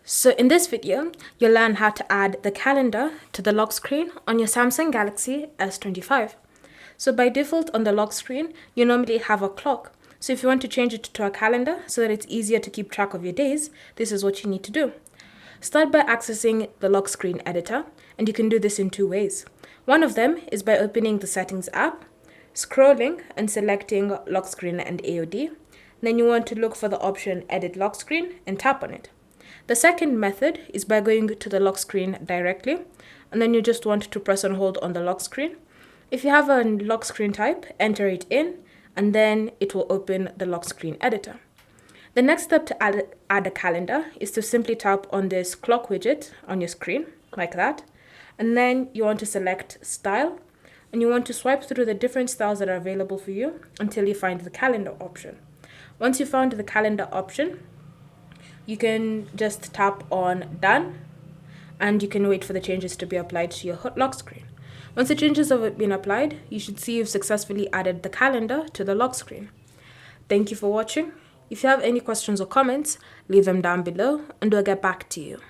So in this video, you'll learn how to add the calendar to the lock screen on your Samsung Galaxy S25. So by default on the lock screen, you normally have a clock. So if you want to change it to a calendar so that it's easier to keep track of your days, this is what you need to do. Start by accessing the lock screen editor, and you can do this in two ways. One of them is by opening the settings app, scrolling and selecting lock screen and AOD. Then you want to look for the option edit lock screen and tap on it. The second method is by going to the lock screen directly, and then you just want to press and hold on the lock screen. If you have a lock screen type, enter it in, and then it will open the lock screen editor. The next step to add a calendar is to simply tap on this clock widget on your screen, like that, and then you want to select style, and you want to swipe through the different styles that are available for you until you find the calendar option. Once you found the calendar option, you can just tap on done, and you can wait for the changes to be applied to your lock screen. Once the changes have been applied, you should see you've successfully added the calendar to the lock screen. Thank you for watching. If you have any questions or comments, leave them down below and we'll get back to you.